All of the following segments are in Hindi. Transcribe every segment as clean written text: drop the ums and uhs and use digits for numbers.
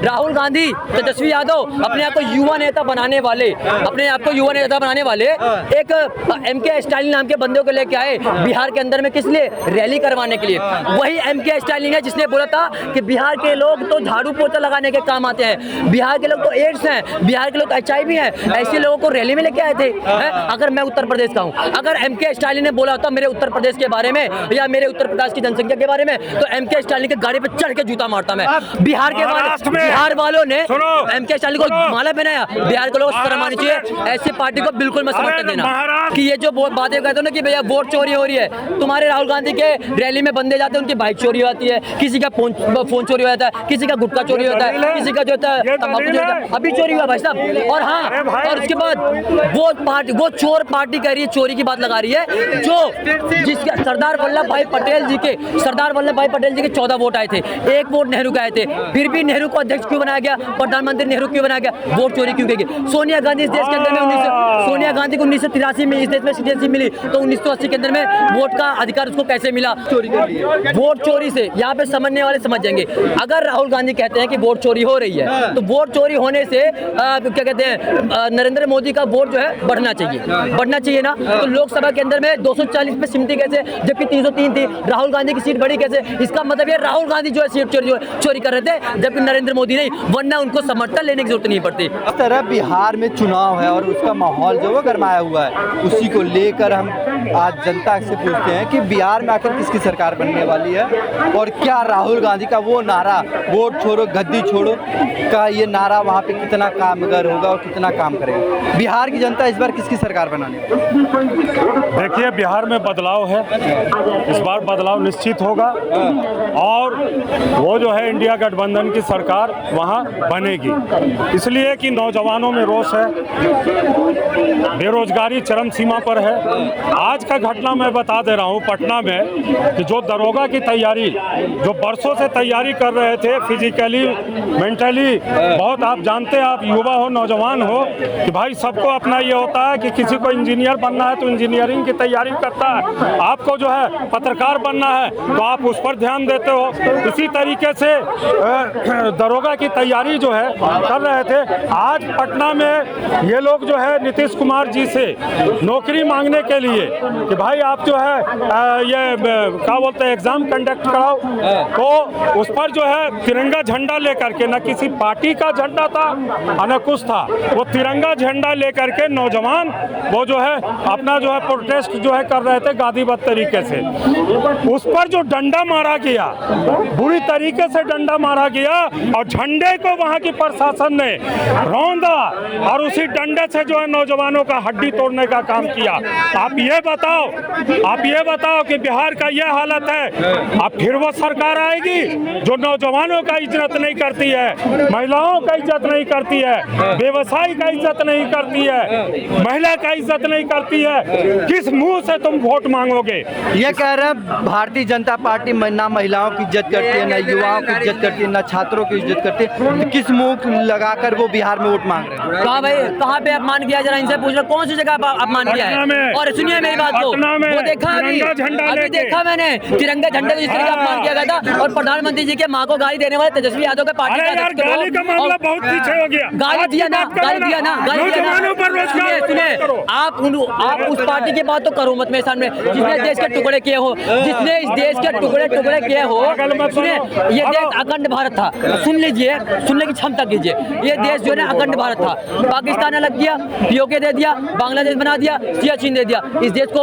राहुल गांधी, तेजस्वी यादव अपने आप को युवा नेता बनाने वाले, एक MK स्टालिन नाम के बंदे को लेके आए बिहार के अंदर में, किस लिए? रैली करवाने के लिए। वही MK स्टालिन है जिसने बोला था कि बिहार के लोग तो झाड़ू पोछा लगाने के काम आते हैं, बिहार के लोग तो एड्स हैं, बिहार के लोग तो HIV हैं, ऐसे लोगों को रैली में लेके आए थे। अगर मैं उत्तर प्रदेश का हूँ, अगर MK स्टालिन ने बोला होता मेरे उत्तर प्रदेश के बारे में या मेरे उत्तर प्रदेश की जनसंख्या के बारे में, तो MK स्टालिन के गाड़ी पे चढ़ के जूता मारता मैं। बिहार वालों ने MK स्टालिन को माला पहनाया, बिहार के लोग शर्म आनी चाहिए। ऐसी पार्टी को बिल्कुल मत समर्थन देना कि ये जो बातें कहते हो ना कि भैया वोट चोरी हो रही है। तुम्हारे राहुल गांधी के रैली में बंदे जाते हैं, उनकी बाइक चोरी होती है, किसी का फोन चोरी होता है, किसी का गुटखा चोरी होता है, किसी का जो होता है तंबाकू चोरी होता है। अभी चोरी हुआ भाई साहब। और हाँ, और उसके बाद वो चोर पार्टी कह रही है, चोरी की बात लगा रही है, जो जिसका सरदार वल्लभ भाई पटेल जी के 14 वोट आए थे, 1 वोट नेहरू के आए थे, फिर भी नेहरू को अध्यक्ष क्यों बनाया गया, प्रधानमंत्री नेहरू क्यों बनाया गया? वोट चोरी क्यों की? सोनिया गांधी इस देश के अंदर में सोनिया गांधी को 1983 में इस देश में सिटीजनशिप मिली, तो 1980 के अंदर में वोट का अधिकार उसको कैसे मिला? चोरी कर लिया। वोट चोरी से यहाँ पे समझने वाले समझ जाएंगे। अगर राहुल गांधी कहते हैं कि वोट चोरी हो रही है, तो वोट चोरी होने से क्या कहते हैं, नरेंद्र मोदी का वोट जो है बढ़ना चाहिए ना। तो लोकसभा के अंदर में 240 पे सिमटी कैसे, जबकि 303 थी? राहुल गांधी की सीट बढ़ी कैसे? इसका मतलब ये राहुल गांधी जो है सीट चोरी कर रहे थे, जबकि नरेंद्र मोदी नहीं, वरना उनको समर्थन लेने की जरूरत नहीं पड़ती। इस तरह बिहार में चुनाव है और उसका माहौल जो है गरमाया हुआ है, उसी को लेकर हम आज जनता से पूछते हैं कि बिहार में आखिर किसकी सरकार बनने वाली है, और क्या राहुल गांधी का वो नारा वोट छोड़ो गद्दी छोड़ो का ये नारा वहाँ पे कितना कामगर होगा और कितना काम करेगा? बिहार की जनता इस बार किसकी सरकार बनाने? देखिए, बिहार में बदलाव है, इस बार बदलाव निश्चित होगा और वो जो है इंडिया गठबंधन की सरकार वहाँ बनेगी, इसलिए कि नौजवानों में रोष है, बेरोजगारी चरम सीमा पर है। आज का घटना मैं बता दे रहा हूँ, पटना में कि जो दरोगा की तैयारी, जो बरसों से तैयारी कर रहे थे, फिजिकली मेंटली बहुत, आप जानते हैं, आप युवा हो, नौजवान हो, कि भाई सबको अपना ये होता है कि किसी को इंजीनियर बनना है तो इंजीनियरिंग की तैयारी करता है, आपको जो है पत्रकार बनना है तो आप उस पर ध्यान देते हो। इसी तरीके से दरोगा की तैयारी जो है कर रहे थे। आज पटना में ये लोग जो है नीतीश कुमार जी से नौकरी मांगने के लिए कि भाई आप जो है ये क्या बोलते हैं एग्जाम कंडक्ट कराओ, तो उस पर जो है तिरंगा झंडा लेकर के, न किसी पार्टी का झंडा था न कुछ था, वो तिरंगा झंडा लेकर के नौजवान वो जो है अपना जो है प्रोटेस्ट जो है कर रहे थे गादीबद्ध तरीके से। उस पर जो डंडा मारा गया, बुरी तरीके से डंडा मारा गया, और झंडे को वहां की प्रशासन ने रौंदा और उसी डंडे से जो है नौजवानों का हड्डी तोड़ने का काम किया। आप ये बताओ कि बिहार का यह हालत है, अब फिर वो सरकार आएगी जो नौजवानों का इज्जत नहीं करती है, महिलाओं का इज्जत नहीं करती है, व्यवसायी का इज्जत नहीं करती है, महिला का इज्जत नहीं करती है, किस मुंह से तुम वोट मांगोगे? ये कह रहे हैं भारतीय जनता पार्टी ना महिलाओं की इज्जत करती है, ना युवाओं की इज्जत करती है, ना छात्रों की इज्जत करती है, तो किस मुंह लगाकर वो बिहार में वोट मांग रहे हैं? कहाँ भाई, कहाँ पे अपमान किया? जरा इनसे पूछ लो कौन सी जगह अपमान किया है। और सुनिए मेरी बात को, वो देखा अभी देखा मैंने तिरंगा झंडे को जिस तरह का अपमान किया गया था, और प्रधानमंत्री जी के माँ को गाली देने वाले तेजस्वी यादव के पार्टी गाली का मामला बहुत पीछे हो गया। गाली दिया ना। सुनिए, आप उस पार्टी की बात तो करो मत मेरे सामने जिसने देश के टुकड़े किए हो, जिसने इस देश के टुकड़े किए हो। सुनिए, ये देश अखंड भारत था, सुन लीजिए, सुनने की क्षमता कीजिए। ये देश जो है अखंड भारत था, पाकिस्तान अलग किया, POK दे दिया, बांग्लादेश बना दिया, सियाचिन दे दिया। इस देश को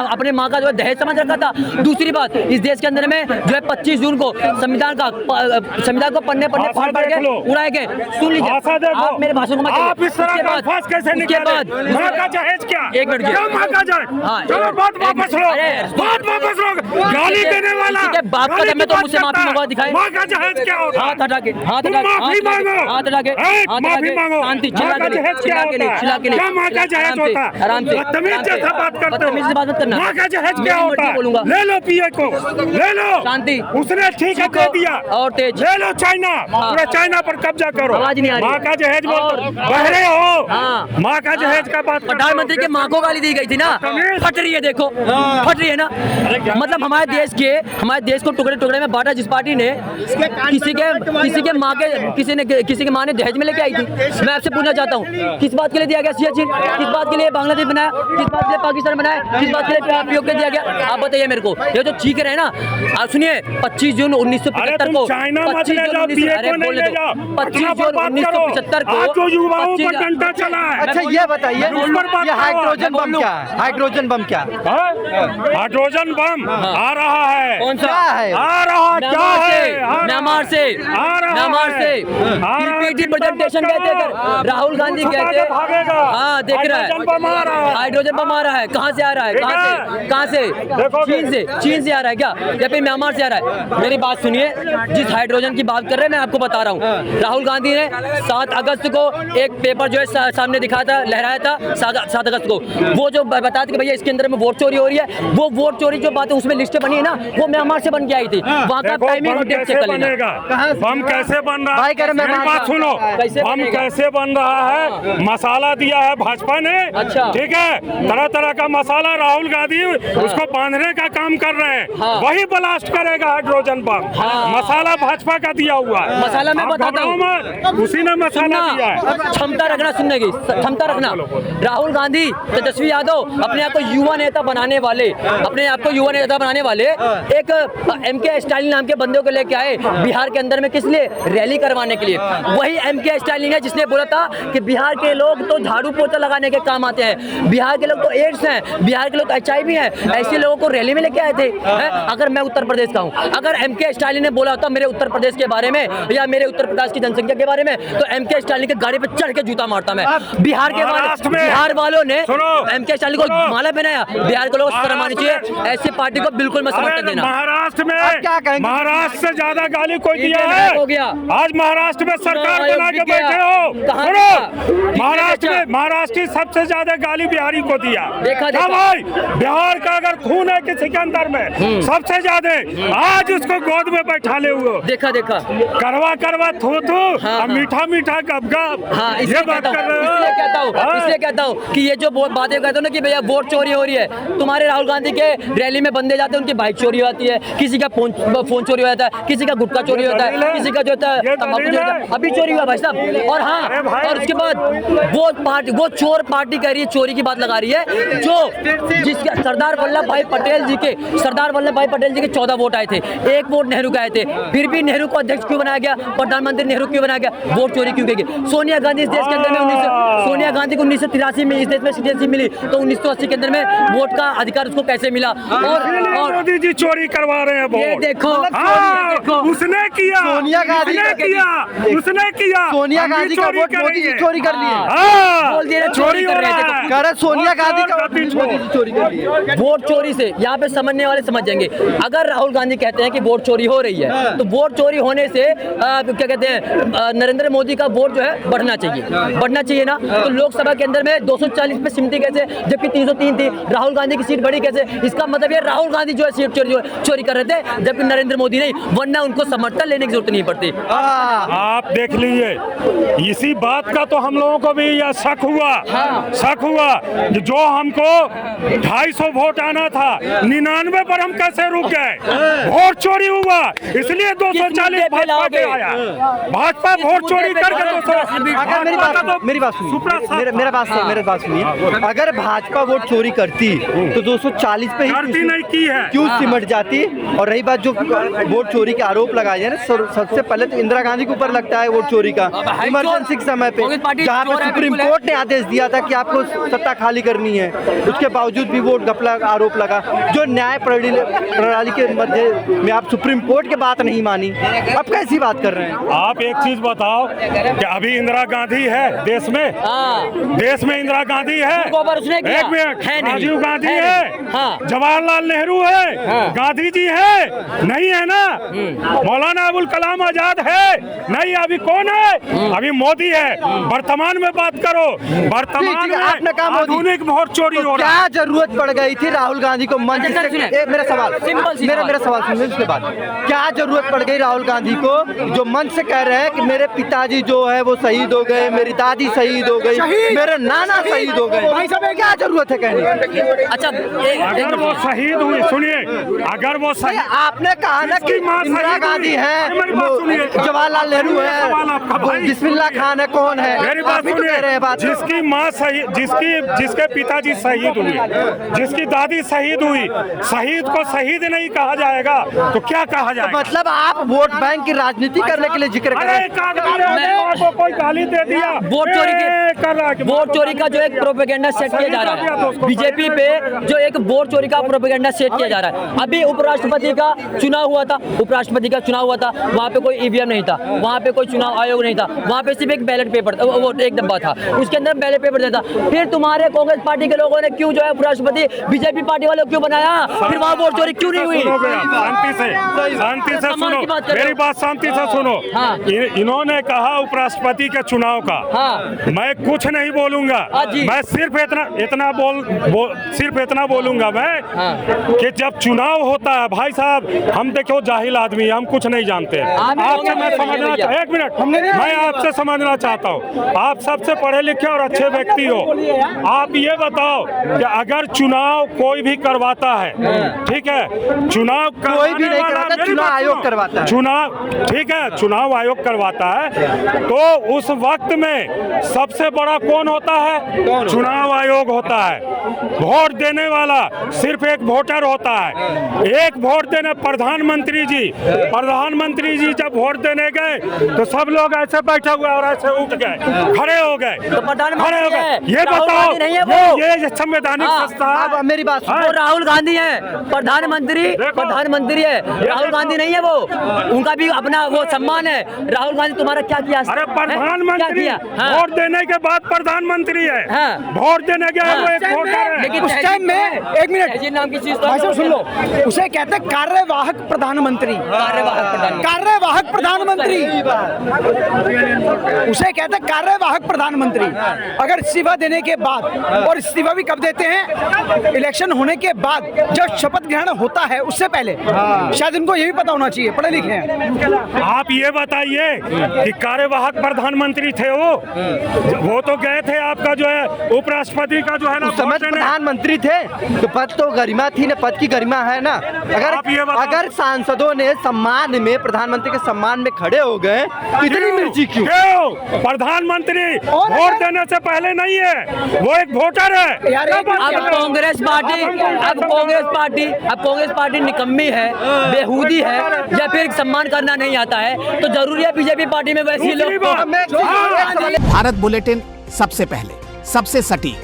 अपने माँ का जो है दहेज समझ रखा था। दूसरी बात, इस देश के अंदर में जो है 25 जून को संविधान को पन्ने फाड़ के उड़ाए गए। सुन लीजिए, आप मेरे भाषण को आप इस तरह का अल्फाज कैसे निकाले? माँ का जहेज क्या? एक मिनट, क्या माँ का जहेज? चलो बात वापस लो, गाली देने वाला बात कर मैं तो मुझसे माफी मांगवा दिखाए। माँ का जहेज क्या होता है? हाथ हटा के माफी मांगो, माफी मांगो। शांति, माँ का जहेज क्या होता है? क्या माँ का जहेज होता है? आराम से बदतमीज जैसा बात करते हो। बात मत करना। माँ का जहेज क्या होता है? ले लो PA को, ले लो। शांति, उसने ठीक है दे दिया, और तेज ले लो चाइना, पूरा चाइना पर कब्जा करो। आवाज नहीं आ रही। माँ का जहेज बोल, बहरे हो। माँ का जहेज का बात, प्रधानमंत्री के माँ को गाली दी गई थी ना, फट रही है, देखो फट रही है ना। मतलब हमारे देश को टुकड़े टुकड़े में बांटा जिस पार्टी ने, किसी के माँ के किसी की माँ ने दहेज में लेके आई थी। मैं आपसे पूछना चाहता हूँ किस बात के लिए दिया गया सियाचिन, किस बात के लिए बांग्लादेश बनाया, किस बात के लिए पाकिस्तान बनाया, किस बात के लिए पीओके दिया गया, आप बताइए मेरे को। ये जो चीख रहे हैं ना, आप सुनिए 25 जून 1975 को, 25 जून 1975 को युवाओं पर डंडा चला है। अच्छा ये बताइए, ये हाइड्रोजन बम क्या है? हाइड्रोजन बम क्या है? हाइड्रोजन बम आ रहा है। कौन सा क्या है? आ रहा क्या है? म्यांमार से पीपीटी प्रेजेंटेशन कहते हैं, राहुल गांधी कहते हैं, हाँ देख रहा है हाइड्रोजन बम आ रहा है। कहाँ से आ रहा है? कहाँ से? चीन से आ रहा है क्या, या फिर म्यांमार से आ रहा है? मेरी बात सुनिए, जिस हाइड्रोजन की बात कर रहे हैं मैं आपको बता रहा हूँ, राहुल गांधी ने 7 अगस्त को एक पेपर जो है सामने दिखाया था, लहराया था 7 अगस्त को, वो जो बताते कि भैया इसके अंदर में वोट चोरी हो रही है, वो वोट चोरी जो बात है उसमें लिस्ट बनी है ना, वो म्यांमार से बन के आई थी। वहाँ का टाइमिंग और डेट चेक कर लेना। बम कैसे बन रहा भाई, है? मेरी बात सुनो, बम कैसे बन रहा है? मसाला दिया है भाजपा ने, अच्छा। ठीक है, तरह तरह का मसाला, राहुल गांधी उसको बांधने का काम कर रहे हैं, वही ब्लास्ट करेगा हाइड्रोजन बम। मसाला भाजपा का दिया हुआ है। मसाला मैं बताता हूँ, उसी ने मसाला दिया है। क्षमता रखना, सुनने की क्षमता रखना। राहुल गांधी, तेजस्वी यादव अपने आप को युवा नेता बनाने वाले, एक एमके स्टालिन नाम के बंदे को लेके आए बिहार के अंदर में, किस लिए? रैली करवाने के लिए। वही एमके स्टालिन है जिसने बोला था कि बिहार के लोग तो झाड़ू पोछा लगाने के काम आते हैं, बिहार के लोग तो एड्स हैं, बिहार के लोग HIV हैं, ऐसे लोगों को रैली में लेके आए थे। अगर मैं उत्तर प्रदेश का हूँ, अगर एमके स्टालिन ने बोला होता मेरे उत्तर प्रदेश के बारे में या मेरे उत्तर प्रदेश की जनसंख्या के बारे में, तो एमके स्टालिन के गाड़ी पे चढ़ के जूता मारता मैं। बिहार वालों ने एमके स्टालिन को माला पहनाया, बिहार के लोग शर्म आनी चाहिए। ऐसी पार्टी को बिल्कुल मत समर्थन देना। महाराष्ट्र में क्या कहेंगे? महाराष्ट्र से ज्यादा गाली कोई दिया है? हो गया। आज महाराष्ट्र में सरकार बना के बैठे हो, महाराष्ट्र सबसे ज्यादा गाली बिहारी को दिया। देखा भाई, बिहार का अगर खून है किसी के अंदर में सबसे ज्यादा, आज उसको गोद में बैठा ले हुए, देखा करवा थू मीठा मीठा गप गप। हाँ, ये बात कर रहे हो। इसलिए कहता हूँ कि ये जो बातें कहते हो ना कि भैया वोट चोरी हो रही है, तुम्हारे राहुल गांधी के रैली में बंदे जाते हैं, उनकी बाइक चोरी होती है, किसी का फोन चोरी होता है, किसी का गुटखा चोरी होता है, किसी का जो होता है तंबाकू चोरी होता है। अभी चोरी हुआ भाई साहब। और हाँ, और उसके बाद वो चोर पार्टी कह रही है, चोरी की बात लगा रही है, जो जिसके सरदार वल्लभ भाई पटेल जी के 14 वोट आए थे, 1 वोट नेहरू के आए थे, फिर भी नेहरू को अध्यक्ष क्यों बनाया गया, प्रधानमंत्री नेहरू क्यों बनाया गया, वोट चोरी क्यों की? सोनिया गांधी इस देश के अंदर में सोनिया गांधी को 1983 में इस देश में सिटीजनशिप मिली, तो 1980 के अंदर में वोट का अधिकार उसको कैसे मिला? और मोदी जी चोरी करवा रहे हैं ये वोट। देखो, उसने किया, सोनिया गांधी उसने किया, सोनिया गांधी का वोट मोदी जी चोरी कर लिए। बोल दिया चोरी कर रहे थे, कह रहे सोनिया गांधी का वोट मोदी जी चोरी कर लिए। वोट चोरी से यहाँ पे समझने वाले समझ जाएंगे। अगर राहुल गांधी कहते हैं कि वोट चोरी हो रही है, तो वोट चोरी होने से क्या कहते हैं, नरेंद्र मोदी का वोट जो है बढ़ना चाहिए ना। तो लोकसभा के अंदर में 240 पे सिमटी कैसे, जबकि 303 थी, राहुल गांधी की सीट बढ़ी कैसे? इसका मतलब ये राहुल गांधी जो है सीट चोरी कर रहे थे, जबकि नरेंद्र मोदी नहीं, वरना उनको समर्थन लेने की जरूरत नहीं पड़ती। आप देख लीजिए, इसी बात का तो हम लोगों को भी यह शक हुआ जो हमको 250 वोट आना था, 99 पर हम कैसे रुक गए? वोट चोरी हुआ, इसलिए 240 भाजपा के आया। भाजपा वोट चोरी करके 240। अगर मेरी बात सुनिए, अगर भाजपा वोट चोरी करती तो 240 पे करती नहीं की है, क्यों सिमट जाती? और रही बात जो वोट चोरी के आरोप लगाए हैं, सबसे पहले तो इंदिरा गांधी के ऊपर लगता है वोट चोरी का, इमरजेंसी के समय पे, जहाँ पे सुप्रीम कोर्ट ने आदेश दिया था कि आपको सत्ता खाली करनी है, उसके बावजूद भी वोट घपला आरोप लगा। जो न्याय प्रणाली के मध्य में आप सुप्रीम कोर्ट की बात नहीं मानी, अब कैसी बात कर रहे हैं आप? एक चीज बताओ कि अभी इंदिरा गांधी है देश में, इंदिरा गांधी है, एक मिनट, राजीव गांधी है, जवाहरलाल नेहरू है, गांधी जी है, नहीं है ना? मौलाना अबुल कलाम आजाद है, नहीं? अभी कौन है? अभी मोदी है। वर्तमान में बात करो, वर्तमान में आधुनिक वोट चोरी हो रहा है। क्या जरूरत पड़ गई थी राहुल गांधी को मंच से? मेरा सवाल सुनिए, उसके बाद क्या जरूरत पड़ गई राहुल गांधी को, जो मंच से कह रहे हैं कि मेरे पिताजी जो है वो शहीद हो गए, मेरी दादी शहीद हो गई, मेरे नाना शहीद हो गए, क्या जरूरत है कहने? अच्छा, अगर वो शहीद हुई, सुनिए, अगर वो आपने कहा ना कि इंदिरा गांधी है, जवाहरलाल नेहरू है, बिस्मिल्लाह खान है, कौन है? मेरी बात आप ही तो कह रहे हैं बात। जिसकी माँ शहीद, जिसके पिताजी शहीद हुए, जिसकी दादी शहीद हुई, शहीद को शहीद नहीं कहा जाएगा तो क्या कहा जाएगा? मतलब आप वोट बैंक की राजनीति करने के लिए जिक्र कर रहे हैं। को कोई गाली दे दिया, वोट चोरी का जो एक प्रोपेगेंडा सेट किया जा रहा है बीजेपी पे, जो एक वोट चोरी का प्रोपेगेंडा सेट किया जा रहा है। अभी उपराष्ट्रपति का चुनाव हुआ था, उपराष्ट्रपति का चुनाव हुआ था, वहाँ पे कोई ईवीएम नहीं था, वहाँ पे कोई चुनाव आयोग नहीं था, वहाँ पे सिर्फ एक बैलेट पेपर, वो एक डब्बा था, उसके अंदर बैलेट पेपर देता। फिर तुम्हारे कांग्रेस पार्टी के लोगों ने क्यों जो है उपराष्ट्रपति बीजेपी पार्टी वालों क्यों बनाया? फिर वहाँ वोट चोरी क्यों नहीं हुई? शांति से सुनो, मेरी बात शांति से सुनो। हाँ। इन्होंने कहा उपराष्ट्रपति के चुनाव का, हाँ। मैं कुछ नहीं बोलूंगा, मैं सिर्फ इतना बोलूंगा मैं, कि जब चुनाव होता है भाई साहब, हम देखो जाहिल आदमी, हम कुछ नहीं जानते। आपसे मैं समझना, एक मिनट, मैं आपसे समझना चाहता हूँ, आप सबसे पढ़े लिखे और अच्छे व्यक्ति हो, आप ये बताओ कि अगर चुनाव कोई भी करवाता है, ठीक है, चुनाव कोई भी नहीं करवाता, चुनाव आयोग करवाता है, चुनाव, ठीक है, चुनाव आयोग करवाता है, तो उस वक्त में सबसे बड़ा कौन होता है? चुनाव आयोग होता है। वोट देने वाला सिर्फ एक वोटर होता है। एक वोट देने प्रधानमंत्री जी जब वोट देने गए तो सब लोग ऐसे बैठे हुए और ऐसे उठ गए, खड़े हो गए, खड़े हो गए। ये बताओ, ये संवैधानिक संस्था है? मेरी बात वो राहुल गांधी है, प्रधानमंत्री है, राहुल गांधी नहीं है वो, उनका भी अपना वो सम्मान है। राहुल गांधी तुम्हारा क्या किया? अरे प्रधानमंत्री वोट देने के बाद प्रधानमंत्री है, वोट देने के बाद वो एक वोटर है। लेकिन उस टाइम में एक मिनट नाम की चीज सुन लो, उसे कहते हैं कार्यवाहक प्रधानमंत्री, कार्यवाहक प्रधानमंत्री, उसे कहते हैं कार्यवाहक प्रधानमंत्री। अगर इस्तीफा देने के बाद, और इस्तीफा भी कब देते हैं? इलेक्शन होने के बाद, जब शपथ ग्रहण होता है उससे पहले। शायद इनको ये भी पता होना चाहिए, पढ़े लिखे हैं। आप ये बताइए कि कार्यवाहक प्रधानमंत्री थे वो तो गए थे आपका जो है उपराष्ट्रपति का जो है ना, समझ प्रधानमंत्री थे तो पद तो गरिमा थी ना, पद की गरिमा है ना। अगर सांसदों ने सम्मान में, प्रधानमंत्री के सम्मान में खड़े हो गए, इतनी मिर्ची क्यों? प्रधानमंत्री वोट देने से पहले नहीं है, वो एक वोटर है। अब कांग्रेस पार्टी निकम्मी है, बेहूदी है, या फिर सम्मान करना नहीं आता है, तो जरूरी है बीजेपी पार्टी में वैसे लोग। भारत बुलेटिन सबसे पहले, सबसे सटीक,